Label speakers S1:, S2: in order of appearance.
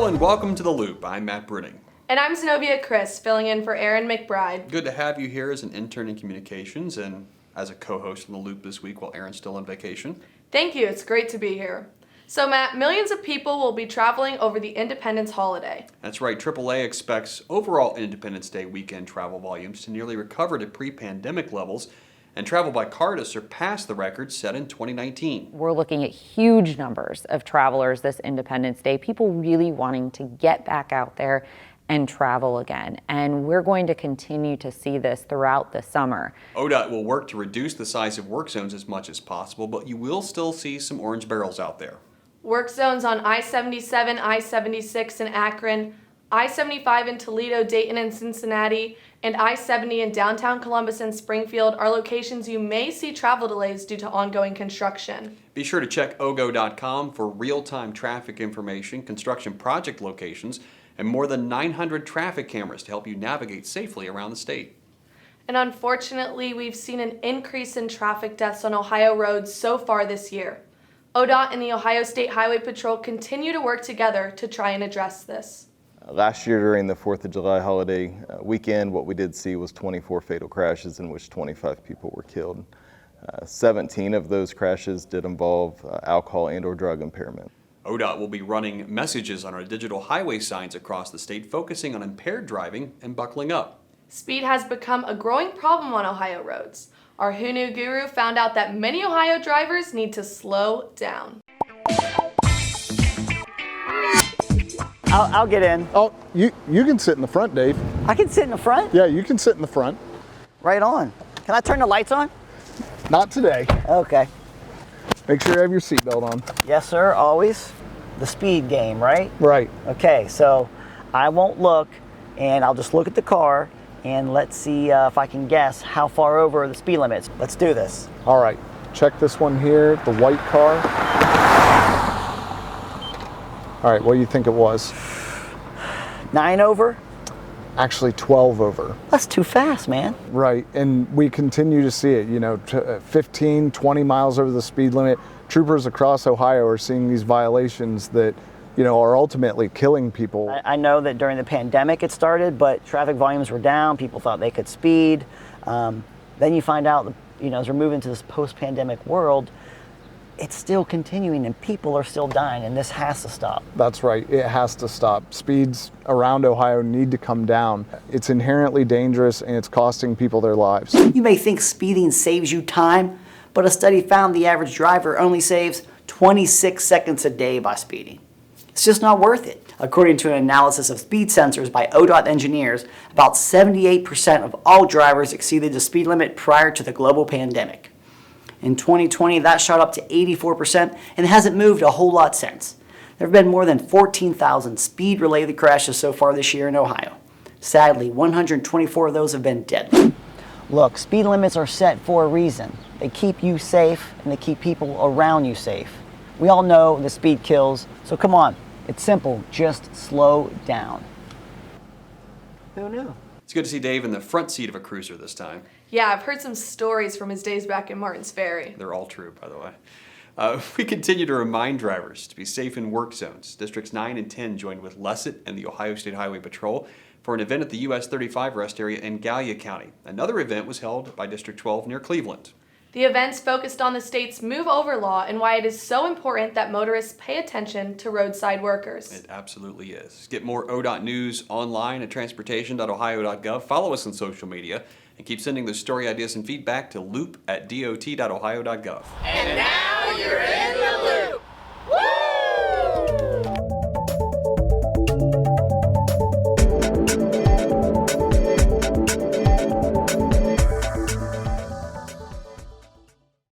S1: and welcome to The Loop. I'm Matt Bruning.
S2: And I'm Zenobia Chris, filling in for Aaron McBride.
S1: Good to have you here as an intern in communications and as a co-host in The Loop this week while Aaron's still on vacation.
S2: Thank you. It's great to be here. So, Matt, millions of people will be traveling over the Independence holiday.
S1: That's right. AAA expects overall Independence Day weekend travel volumes to nearly recover to pre-pandemic levels and travel by car to surpass the record set in 2019.
S3: We're looking at huge numbers of travelers this Independence Day, people really wanting to get back out there and travel again. And we're going to continue to see this throughout the summer.
S1: ODOT will work to reduce the size of work zones as much as possible, but you will still see some orange barrels out there.
S2: Work zones on I-77, I-76 in Akron, I-75 in Toledo, Dayton, and Cincinnati, and I-70 in downtown Columbus and Springfield are locations you may see travel delays due to ongoing construction.
S1: Be sure to check ogo.com for real-time traffic information, construction project locations, and more than 900 traffic cameras to help you navigate safely around the state.
S2: And unfortunately, we've seen an increase in traffic deaths on Ohio roads so far this year. ODOT and the Ohio State Highway Patrol continue to work together to try and address this.
S4: Last year during the 4th of July holiday weekend, what we did see was 24 fatal crashes in which 25 people were killed. 17 of those crashes did involve alcohol and or drug impairment.
S1: ODOT will be running messages on our digital highway signs across the state focusing on impaired driving and buckling up.
S2: Speed has become a growing problem on Ohio roads. Our Who Knew Guru found out that many Ohio drivers need to slow down.
S5: I'll get in.
S6: Oh, you can sit in the front, Dave.
S5: I can sit in the front?
S6: Yeah, you can sit in the front.
S5: Right on. Can I turn the lights on?
S6: Not today.
S5: Okay.
S6: Make sure you have your seatbelt on.
S5: Yes, sir, always. The speed game, right?
S6: Right.
S5: Okay, so I won't look, and I'll just look at the car, and let's see if I can guess how far over the speed limits. Let's do this.
S6: All right. Check this one here, the white car. All right, what do you think it was?
S5: 9 over?
S6: Actually 12 over.
S5: That's too fast, man.
S6: Right, and we continue to see it, 15, 20 miles over the speed limit. Troopers across Ohio are seeing these violations that, are ultimately killing people.
S5: I know that during the pandemic it started, but traffic volumes were down. People thought they could speed. Then you find out, as we're moving to this post-pandemic world, it's still continuing and people are still dying, and this has to stop.
S6: That's right, it has to stop. Speeds around Ohio need to come down. It's inherently dangerous and it's costing people their lives.
S7: You may think speeding saves you time, but a study found the average driver only saves 26 seconds a day by speeding. It's just not worth it. According to an analysis of speed sensors by ODOT engineers, about 78% of all drivers exceeded the speed limit prior to the global pandemic. In 2020, that shot up to 84% and hasn't moved a whole lot since. There have been more than 14,000 speed-related crashes so far this year in Ohio. Sadly, 124 of those have been deadly.
S5: Look, speed limits are set for a reason. They keep you safe and they keep people around you safe. We all know the speed kills, so come on. It's simple, just slow down. Who knew?
S1: It's good to see Dave in the front seat of a cruiser this time.
S2: Yeah, I've heard some stories from his days back in Martins Ferry.
S1: They're all true, by the way. We continue to remind drivers to be safe in work zones. Districts 9 and 10 joined with Lesset and the Ohio State Highway Patrol for an event at the US 35 rest area in Gallia County. Another event was held by District 12 near Cleveland.
S2: The events focused on the state's Move Over law and why it is so important that motorists pay attention to roadside workers.
S1: It absolutely is. Get more ODOT news online at transportation.ohio.gov. Follow us on social media and keep sending those story ideas and feedback to loop@dot.ohio.gov.
S8: And now you're in